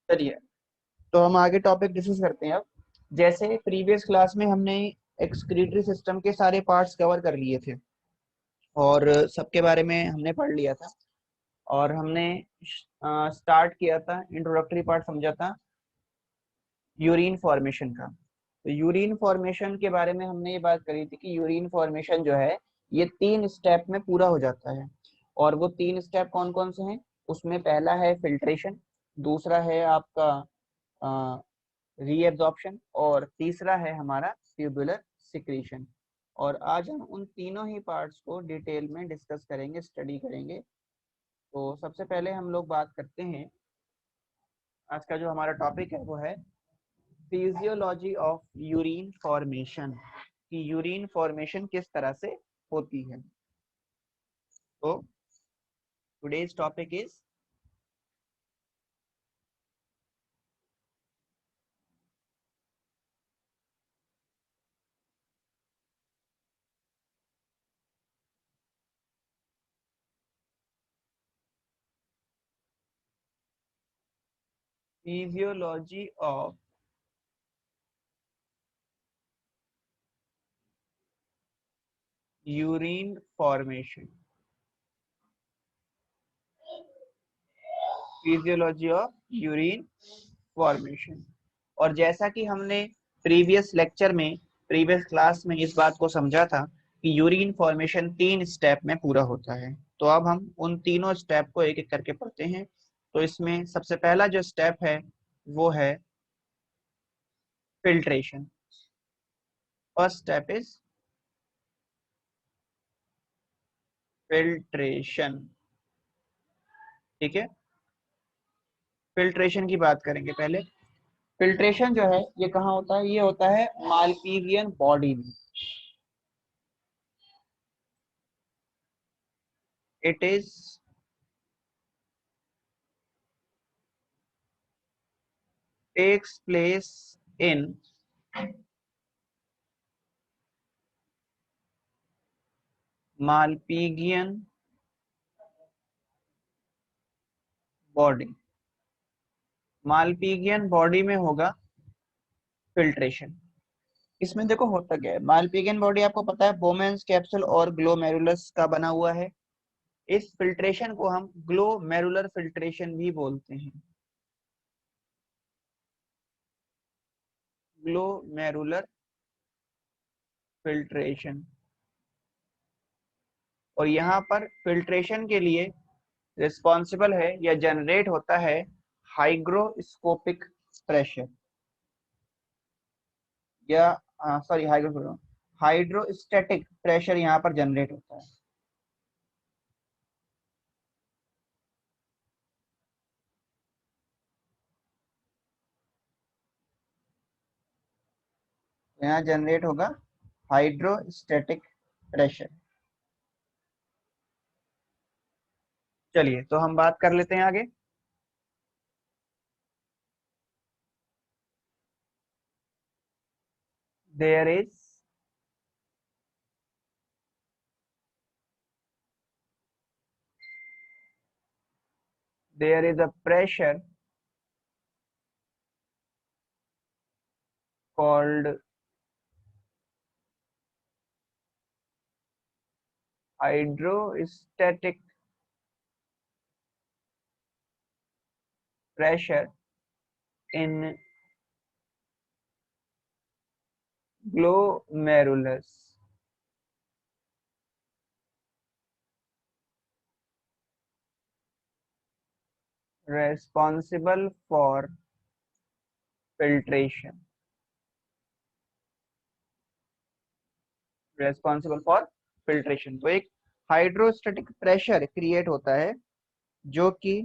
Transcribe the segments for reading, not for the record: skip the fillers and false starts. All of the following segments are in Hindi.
चलिए, तो हम आगे टॉपिक डिस्कस करते हैं अब। जैसे प्रीवियस क्लास में हमने एक्सक्रीटरी सिस्टम के सारे पार्ट्स कवर कर लिए थे और सबके बारे में हमने पढ़ लिया था। और हमने स्टार्ट किया था, इंट्रोडक्टरी पार्ट समझा था यूरिन फॉर्मेशन का। तो यूरिन फॉर्मेशन के बारे में हमने ये बात करी थी कि यूरिन फॉर्मेशन जो है ये 3 स्टेप में पूरा हो जाता है। और वो 3 स्टेप कौन कौन से हैं? उसमें पहला है फिल्ट्रेशन, दूसरा है आपका रीएब्जॉर्प्शन, और तीसरा है हमारा ट्यूबुलर सिक्रीशन। और आज हम उन तीनों ही पार्ट्स को डिटेल में डिस्कस करेंगे, स्टडी करेंगे। तो सबसे पहले हम लोग बात करते हैं, आज का जो हमारा टॉपिक है वो है फिजियोलॉजी ऑफ यूरिन फॉर्मेशन, कि यूरिन फॉर्मेशन किस तरह से होती है। तो today's topic is physiology of urine formation, physiology of urine formation. और जैसा कि हमने प्रीवियस लेक्चर में, प्रीवियस क्लास में इस बात को समझा था कि यूरिन फॉर्मेशन 3 स्टेप में पूरा होता है। तो अब हम उन तीनों स्टेप को एक एक करके पढ़ते हैं। तो इसमें सबसे पहला जो स्टेप है वो है filtration. First step is filtration. ठीक है, फिल्ट्रेशन की बात करेंगे पहले। फिल्ट्रेशन जो है ये कहाँ होता है? ये होता है मालपीजियन बॉडी में। It is takes place in Malpighian body. Malpighian body में होगा फिल्ट्रेशन। इसमें देखो होता क्या है, मालपीजियन बॉडी आपको पता है बोमेन्स कैप्सूल और ग्लोमेरुलस का बना हुआ है। इस फिल्ट्रेशन को हम ग्लोमेरुलर फिल्ट्रेशन भी बोलते हैं, ग्लोमेरुलर फिल्ट्रेशन। और यहाँ पर फिल्ट्रेशन के लिए रिस्पॉन्सिबल है या जनरेट होता है हाइग्रोस्कोपिक प्रेशर, या सॉरी हाइड्रोस्टैटिक प्रेशर यहाँ पर जनरेट होता है। यहाँ जनरेट होगा हाइड्रोस्टैटिक प्रेशर। चलिए, तो हम बात कर लेते हैं आगे। There is a pressure called hydrostatic pressure in glomerulus responsible for filtration, responsible for filtration। तो एक हाइड्रोस्टैटिक प्रेशर क्रिएट होता है जो कि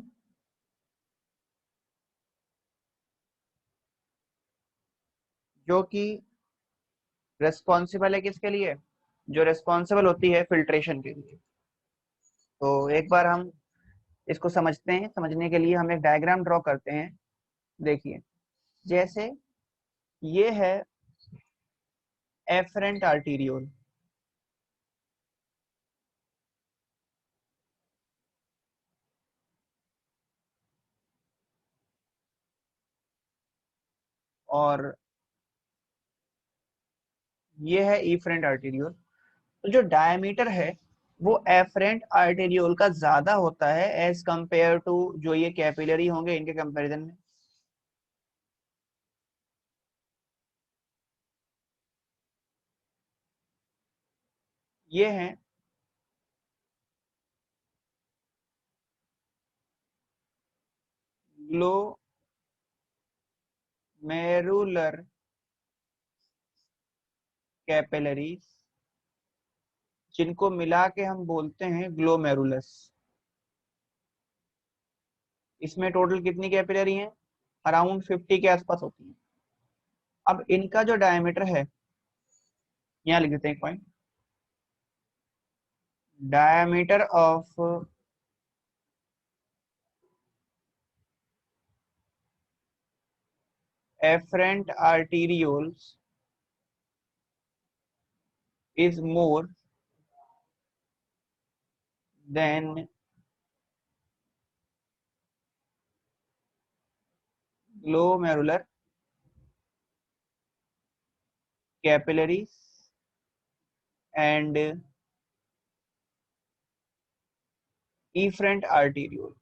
जो कि रेस्पॉन्सिबल है किसके लिए? जो रेस्पॉन्सिबल होती है फिल्ट्रेशन के लिए। तो एक बार हम इसको समझते हैं। समझने के लिए हम एक डायग्राम ड्रॉ करते हैं। देखिए, जैसे ये है एफरेंट आर्टीरियोल, और ये है इफरेंट आर्टेरियोल। तो जो डायमीटर है वो एफरेंट आर्टेरियोल का ज्यादा होता है एज कंपेयर टू जो ये कैपिलरी होंगे इनके कंपैरिजन में। ये है ग्लोमेरुलर कैपिलरीज, जिनको मिला के हम बोलते हैं ग्लोमेरुलस। इसमें टोटल कितनी कैपिलरी हैं? अराउंड 50 के आसपास होती हैं। अब इनका जो डायमीटर है, यहाँ लिख देते हैं एक point, diameter of efferent arterioles is more than glomerular capillaries and efferent arteriole।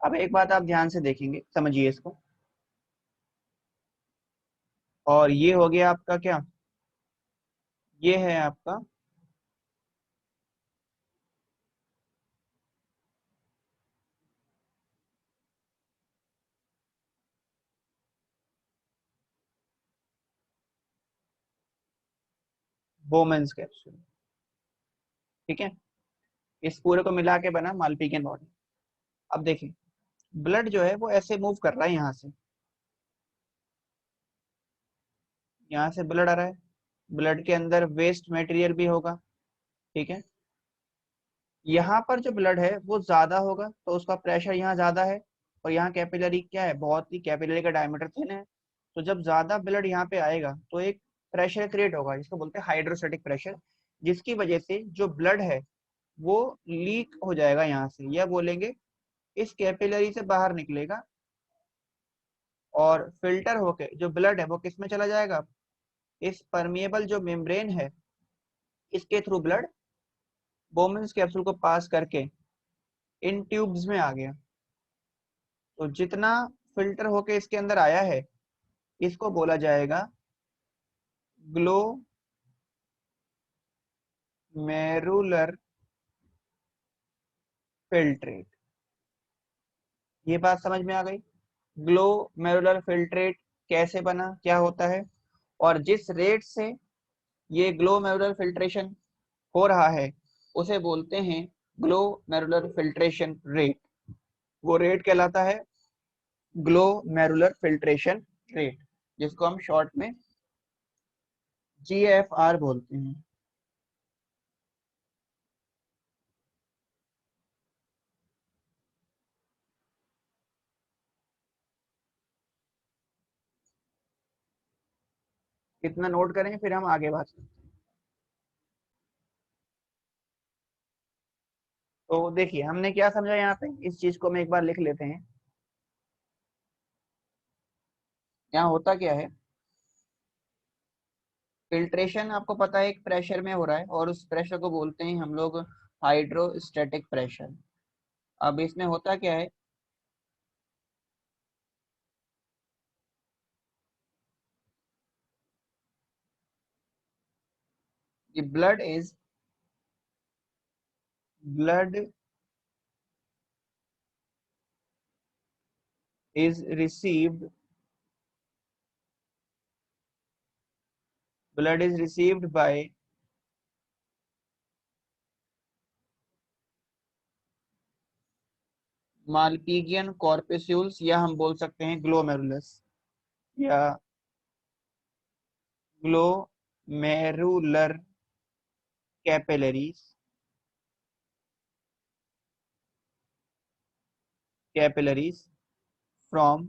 अब एक बात आप ध्यान से देखेंगे, समझिए इसको। और ये हो गया आपका क्या, ये है आपका बोमेन्स कैप्सूल। ठीक है, इस पूरे को मिला के बना मालपीगियन बॉडी। अब देखिए, ब्लड जो है वो ऐसे मूव कर रहा है, यहाँ से ब्लड आ रहा है। ब्लड के अंदर वेस्ट मटेरियल भी होगा। ठीक है, यहाँ पर जो ब्लड है वो ज्यादा होगा तो उसका प्रेशर यहाँ ज्यादा है। और यहाँ कैपिलरी क्या है, बहुत ही कैपिलरी का डायमीटर थिन है। तो जब ज्यादा ब्लड यहाँ पे आएगा तो एक प्रेशर क्रिएट होगा जिसको बोलते हैं हाइड्रोस्टैटिक प्रेशर, जिसकी वजह से जो ब्लड है वो लीक हो जाएगा यहाँ से, या बोलेंगे इस कैपिलरी से बाहर निकलेगा और फिल्टर होके जो ब्लड है वो किस में चला जाएगा, इस परमिएबल जो मेम्ब्रेन है इसके थ्रू ब्लड बोमेन्स कैप्सूल को पास करके इन ट्यूब्स में आ गया। तो जितना फिल्टर होके इसके अंदर आया है इसको बोला जाएगा ग्लोमेरुलर फिल्ट्रेट। ये बात समझ में आ गई? ग्लोमेरुलर फिल्ट्रेट कैसे बना, क्या होता है, और जिस रेट से ये ग्लोमेरुलर फिल्ट्रेशन हो रहा है उसे बोलते हैं ग्लोमेरुलर फिल्ट्रेशन रेट। वो रेट कहलाता है ग्लोमेरुलर फिल्ट्रेशन रेट, जिसको हम शॉर्ट में GFR बोलते हैं। इतना नोट करें फिर हम आगे बात करते हैं। तो देखिए हमने क्या समझा यहाँ पे, इस चीज को हम एक बार लिख लेते हैं। यहाँ होता क्या है, फिल्ट्रेशन आपको पता है एक प्रेशर में हो रहा है और उस प्रेशर को बोलते हैं हम लोग हाइड्रोस्टैटिक प्रेशर। अब इसमें होता क्या है, कि blood is received blood is received by Malpighian corpuscles, या हम बोल सकते हैं ग्लोमेरुलस, या glomerular capillaries, from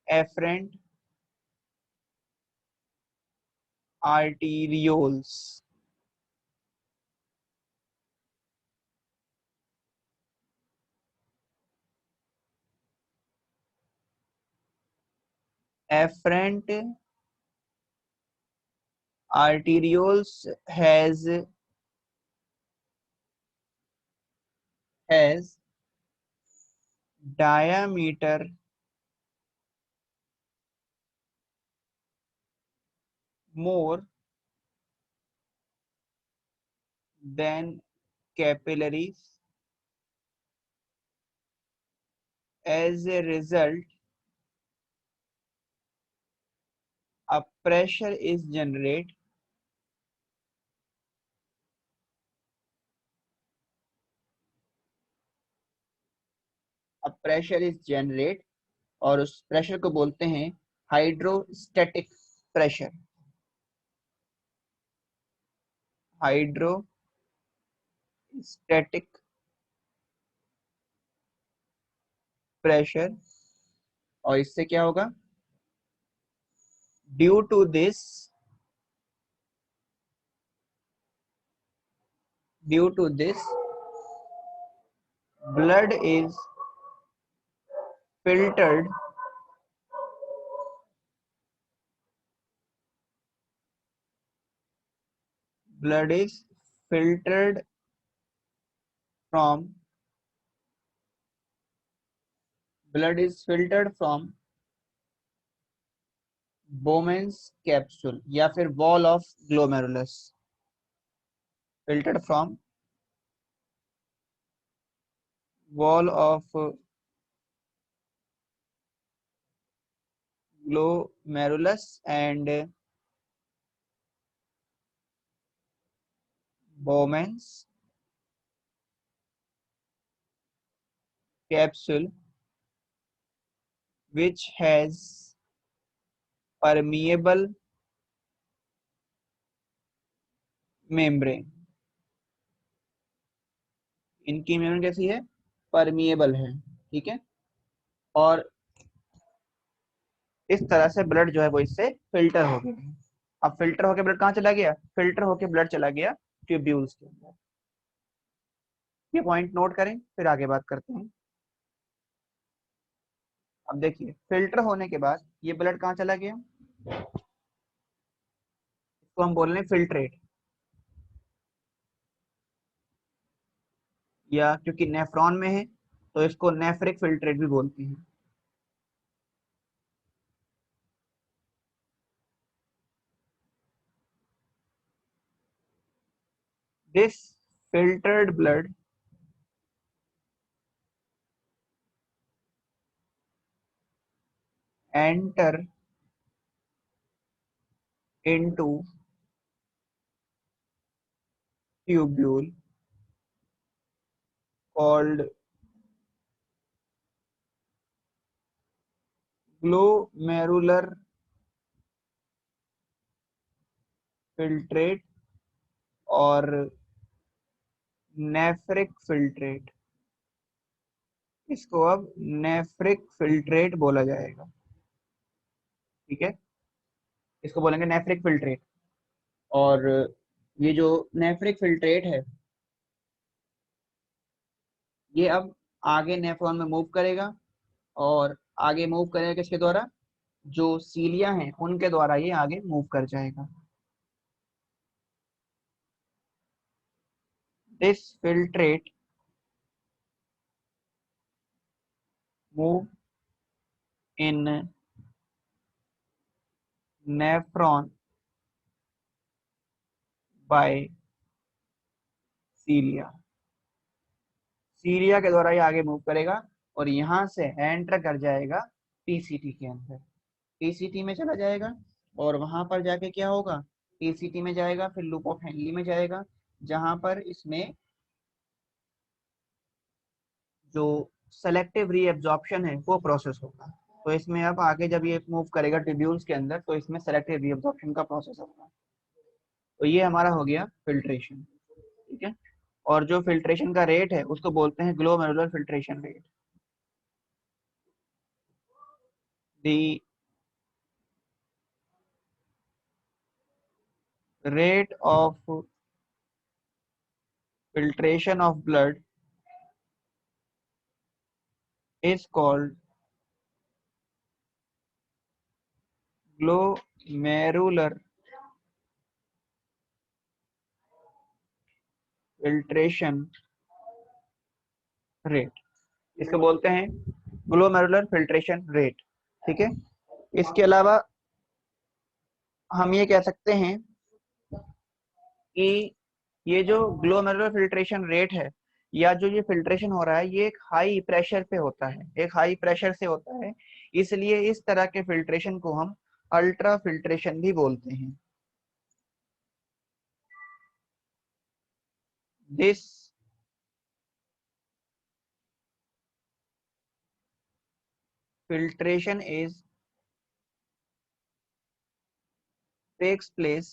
efferent arterioles। efferent arterioles has diameter more than capillaries. As a result, a pressure is generated और उस प्रेशर को बोलते हैं हाइड्रोस्टैटिक प्रेशर। Hydrostatic pressure. और इससे क्या होगा? Due to this blood is filtered blood is filtered from Bowman's capsule या फिर wall of glomerulus। filtered from wall of glomerulus and Bowman's capsule which has permeable membrane। इनकी मेम्ब्रेन कैसी है? परमिएबल है। ठीक है। और इस तरह से ब्लड जो है वो इससे फिल्टर हो गया। अब फिल्टर होकर ब्लड कहाँ चला गया? फिल्टर होकर ब्लड चला गया ट्यूब्यूल्स के अंदर। ये पॉइंट नोट करें, फिर आगे बात करते हैं। अब देखिए, फिल्टर होने के बाद ये ब्लड कहाँ चला गया? इसको हम बोल रहे हैं फिल्ट्रेट, या क्योंकि नेफ्रॉन में है तो इसको नेफ्रिक फिल्ट्रेट भी बोलते हैं। This filtered blood enter into tubule called glomerular filtrate और नेफ्रिक फिल्ट्रेट। इसको अब नेफ्रिक फिल्ट्रेट बोला जाएगा। ठीक है, इसको बोलेंगे नेफ्रिक फिल्ट्रेट। और ये जो नेफ्रिक फिल्ट्रेट है ये अब आगे नेफ्रॉन में मूव करेगा, और आगे मूव करेगा किसके द्वारा? जो सीलिया हैं उनके द्वारा ये आगे मूव कर जाएगा। This filtrate move in nephron by cilia. Cilia के द्वारा ये आगे मूव करेगा और यहाँ से एंटर कर जाएगा टीसीटी के अंदर। टीसीटी में चला जाएगा और वहां पर जाके क्या होगा? टीसीटी में जाएगा, फिर लूप ऑफ हेनली में जाएगा, जहां पर इसमें जो सेलेक्टिव रीएब्जॉर्प्शन है वो प्रोसेस होगा। तो इसमें अब आगे जब ये मूव करेगा ट्यूब्यूल्स के अंदर तो इसमें सेलेक्टिव रीएब्जॉर्प्शन का प्रोसेस होगा। तो ये हमारा हो गया फिल्ट्रेशन। ठीक है। और जो फिल्ट्रेशन का रेट है उसको बोलते हैं glomerular filtration rate. The rate of filtration of blood is called glomerular filtration rate, इसको बोलते हैं ग्लोमेरुलर फिल्ट्रेशन रेट। ठीक है, इसके अलावा हम ये कह सकते हैं कि ये जो ग्लोमेरुलर फिल्ट्रेशन रेट है या जो ये फिल्ट्रेशन हो रहा है ये एक हाई प्रेशर पे होता है, एक हाई प्रेशर से होता है, इसलिए इस तरह के फिल्ट्रेशन को हम अल्ट्रा फिल्ट्रेशन भी बोलते हैं। This filtration is takes place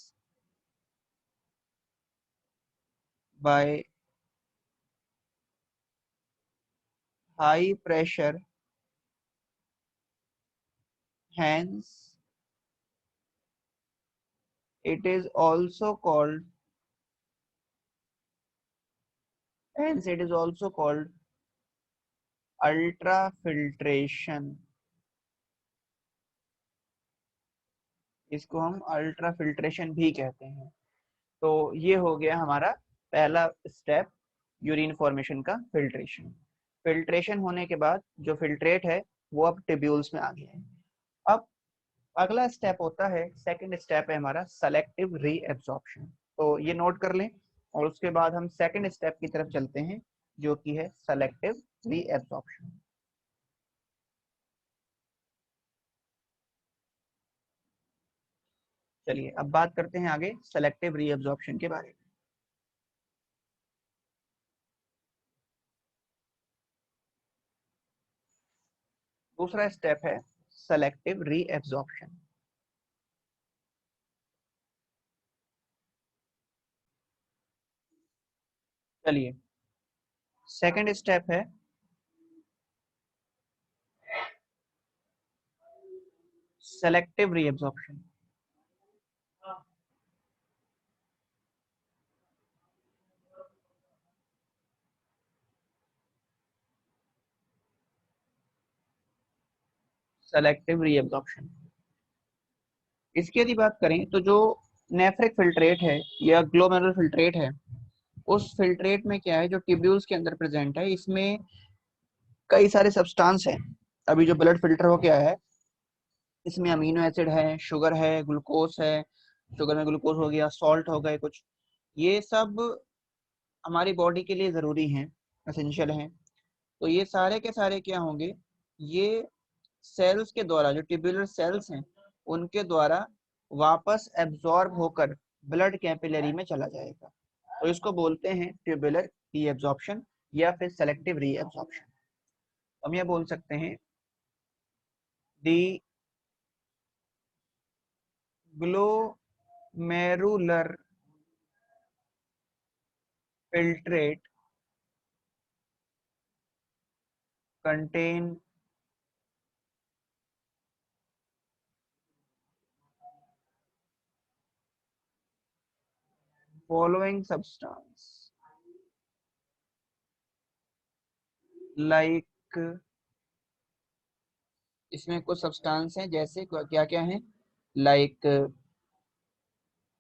by high pressure, hence it is also called ultrafiltration। इसको हम अल्ट्रा फिल्ट्रेशन भी कहते हैं। तो ये हो गया हमारा पहला स्टेप, यूरिन फॉर्मेशन का फिल्ट्रेशन। फिल्ट्रेशन होने के बाद जो फिल्ट्रेट है वो अब टिब्यूल्स में आ गया है। अब अगला स्टेप होता है, सेकंड स्टेप है हमारा सेलेक्टिव रीएब्जॉर्प्शन। तो ये नोट कर लें और उसके बाद हम सेकंड स्टेप की तरफ चलते हैं जो कि है सेलेक्टिव रीएब्जॉर्प्शन। चलिए अब बात करते हैं आगे सेलेक्टिव रीएब्जॉर्प्शन के बारे में। दूसरा स्टेप है सेलेक्टिव रीएब्जॉर्प्शन। चलिए सेकंड स्टेप है सेलेक्टिव रीएब्जॉर्प्शन। सेलेक्टिव रीएब्जॉर्प्शन, इसकी यदि बात करें तो जो नेफ्रिक फिल्ट्रेट है या ग्लोमेरुलर फिल्ट्रेट है, उस फिल्ट्रेट में क्या है जो ट्यूब्यूल्स के अंदर प्रेजेंट है, इसमें कई सारे सब्सटेंस हैं। अभी जो ब्लड फिल्टर हो गया है इसमें अमीनो एसिड है, शुगर है, ग्लूकोज है, शुगर में ग्लूकोज हो गया, सॉल्ट हो गए कुछ, ये सब हमारी बॉडी के लिए जरूरी हैं, एसेंशियल हैं। तो ये सारे के सारे क्या होंगे, ये सेल्स के द्वारा, जो ट्यूबुलर सेल्स हैं उनके द्वारा वापस एब्जॉर्ब होकर ब्लड कैपिलरी में चला जाएगा। तो इसको बोलते हैं ट्यूबुलर रीएब्जॉर्प्शन या फिर सेलेक्टिव रीएब्जॉर्प्शन। हम ये बोल सकते हैं the glomerular filtrate contain following substance like, इसमें कुछ सब्सटेंस हैं जैसे क्या क्या है, like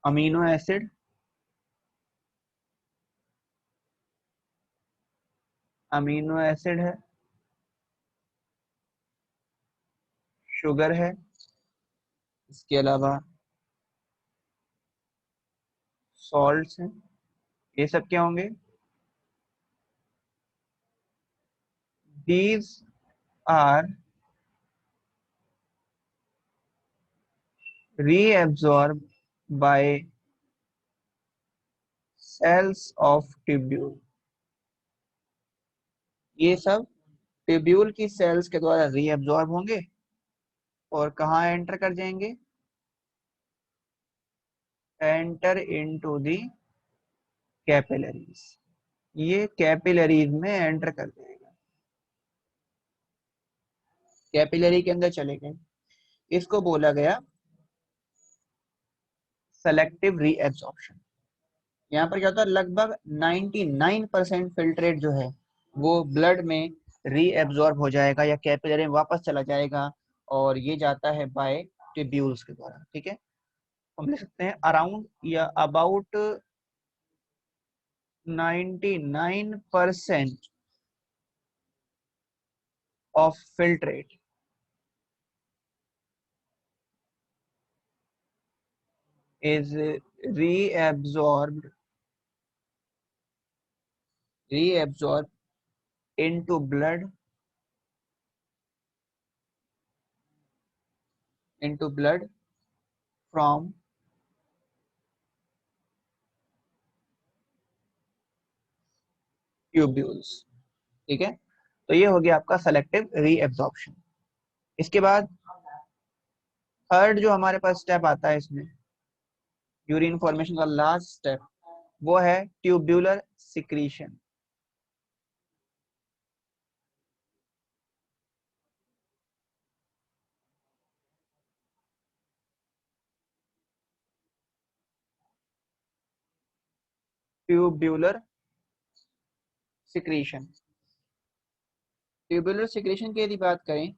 amino acid, amino acid है, शुगर है, इसके अलावा सॉल्ट्स हैं। ये सब क्या होंगे, these are reabsorbed by cells of tubule। ये सब ट्यूब्यूल की सेल्स के द्वारा रीअब्जॉर्ब होंगे और कहाँ एंटर कर जाएंगे, एंटर इनटू द कैपिलरीज। ये कैपिलरीज में एंटर कर जाएगा, कैपिलरी के अंदर चले गए। इसको बोला गया सेलेक्टिव रीएब्जॉर्प्शन। यहाँ पर क्या होता है, लगभग 99% फिल्ट्रेट जो है वो ब्लड में रीएब्जॉर्ब हो जाएगा या कैपिलरी में वापस चला जाएगा, और ये जाता है बाय ट्यूब्यूल्स के द्वारा। ठीक है, हम लिख सकते हैं अराउंड या about 99% of filtrate is reabsorbed into blood from tubules। ठीक है, तो ये हो गया आपका सेलेक्टिव रीएब्जॉर्प्शन। इसके बाद थर्ड जो हमारे पास स्टेप आता है इसमें यूरिन फॉर्मेशन का लास्ट स्टेप, वो है tubular secretion. Tubular secretion, tubular secretion की यदि बात करें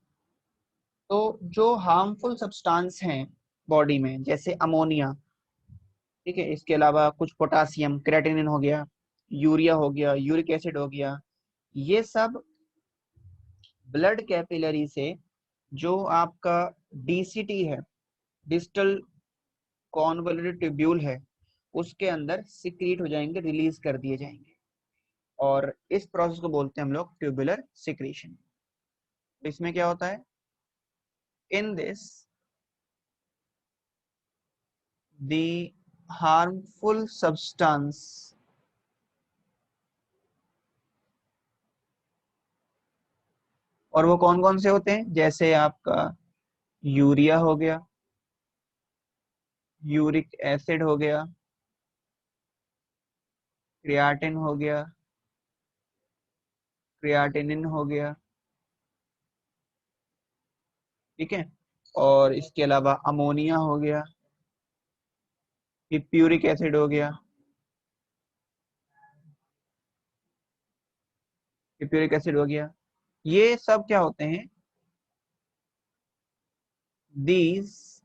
तो जो हार्मफुल सब्सटेंस हैं बॉडी में, जैसे अमोनिया, ठीक है, इसके अलावा कुछ पोटासियम, क्रेटिनिन हो गया, यूरिया हो गया, यूरिक एसिड हो गया, ये सब ब्लड कैपिलरी से जो आपका डीसीटी है, डिस्टल कॉन्वोल्यूटेड ट्यूब्यूल है, उसके अंदर सिक्रीट हो जाएंगे, रिलीज कर दिए जाएंगे, और इस प्रोसेस को बोलते हैं हम लोग ट्यूबुलर सिक्रीशन। इसमें क्या होता है, in this the harmful substance और वो कौन कौन से होते हैं, जैसे आपका यूरिया हो गया, यूरिक एसिड हो गया, क्रियाटिन हो गया, क्रियाटिनिन हो गया, ठीक है, और इसके अलावा अमोनिया हो गया, प्यूरिक एसिड हो गया, प्यूरिक एसिड हो गया, ये सब क्या होते हैं, these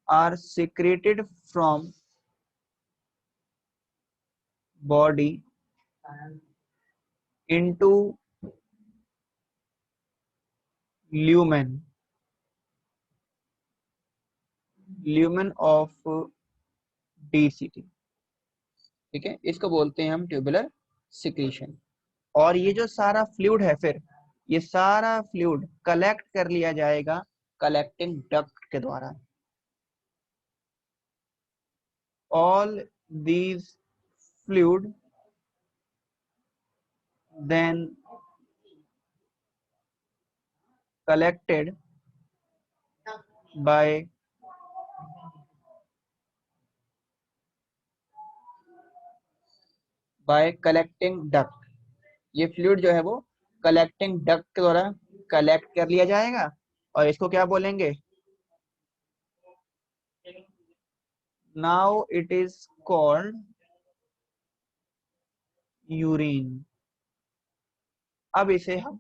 are secreted from body into lumen of DCT। ठीक है, इसको बोलते हैं हम ट्यूबुलर सिक्रीशन। और ये जो सारा फ्लूइड है, फिर ये सारा फ्लूइड कलेक्ट कर लिया जाएगा कलेक्टिंग डक्ट के द्वारा। All these fluid then collected by collecting duct. ये फ्लूइड जो है वो कलेक्टिंग डक्ट के द्वारा कलेक्ट कर लिया जाएगा, और इसको क्या बोलेंगे, now it is called urine. अब इसे हम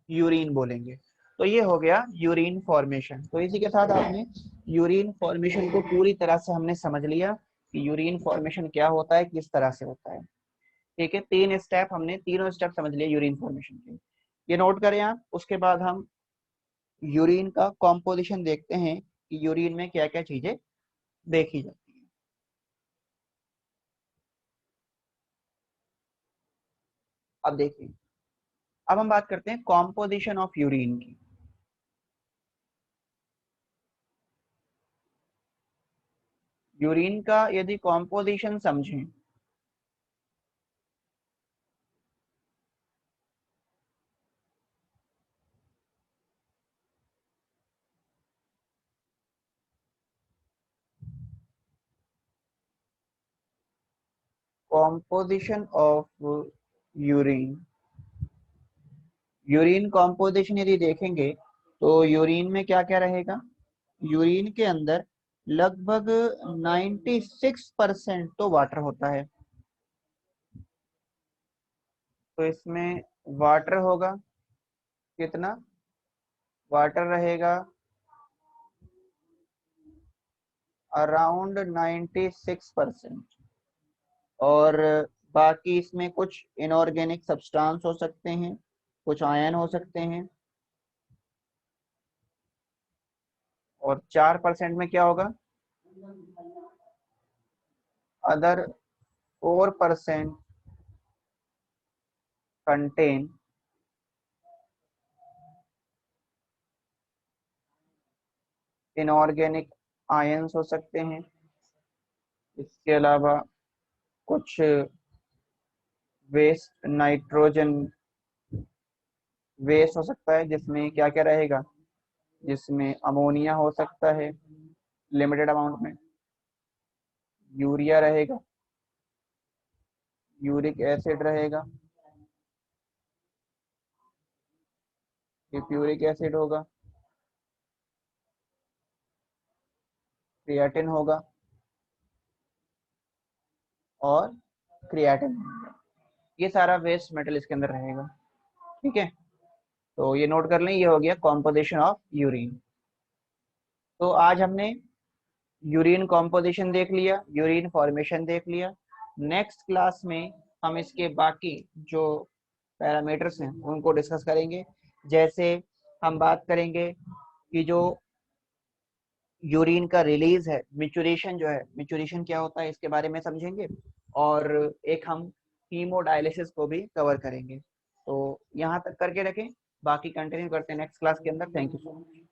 यूरिन बोलेंगे। तो ये हो गया यूरिन फॉर्मेशन। तो इसी के साथ आपने यूरिन फॉर्मेशन को पूरी तरह से हमने समझ लिया कि यूरिन फॉर्मेशन क्या होता है, किस तरह से होता है। ठीक है, तीन स्टेप, हमने तीनों स्टेप समझ लिए यूरिन फॉर्मेशन के। ये नोट करें आप। उसके बाद हम यूरिन का कॉम्पोजिशन देखते हैं कि यूरिन में क्या क्या चीजें देखी जाती हैं। अब देखिए, अब हम बात करते हैं कॉम्पोजिशन ऑफ यूरिन की। यूरिन का यदि कॉम्पोजिशन समझें, composition of urine, urine composition यदि देखेंगे तो यूरिन में क्या क्या रहेगा, यूरिन के अंदर लगभग 96% तो वाटर होता है। तो इसमें वाटर होगा कितना, वाटर रहेगा अराउंड 96%, और बाकी इसमें कुछ इनऑर्गेनिक सब्सटेंस हो सकते हैं, कुछ आयन हो सकते हैं, और 4% में क्या होगा, अदर 4% कंटेन इनऑर्गेनिक आयंस हो सकते हैं। इसके अलावा कुछ वेस्ट नाइट्रोजन वेस्ट हो सकता है, जिसमें क्या क्या रहेगा, जिसमें अमोनिया हो सकता है लिमिटेड अमाउंट में, यूरिया रहेगा, यूरिक एसिड रहेगा, प्यूरिक एसिड होगा, क्रिएटिन होगा और क्रिएटिन, ये सारा वेस्ट मेटल इसके अंदर रहेगा। ठीक है, तो ये नोट कर लें, ये हो गया कॉम्पोजिशन ऑफ यूरिन। तो आज हमने यूरिन कॉम्पोजिशन देख लिया, यूरिन फॉर्मेशन देख लिया। नेक्स्ट क्लास में हम इसके बाकी जो पैरामीटर्स हैं उनको डिस्कस करेंगे। जैसे हम बात करेंगे कि जो यूरिन का रिलीज है, मिचुरेशन जो है, मिचुरेशन क्या होता है इसके बारे में समझेंगे, और एक हम हीमोडायलिसिस को भी कवर करेंगे। तो यहाँ तक करके रखें, बाकी कंटिन्यू करते हैं नेक्स्ट क्लास के अंदर। Thank you so much.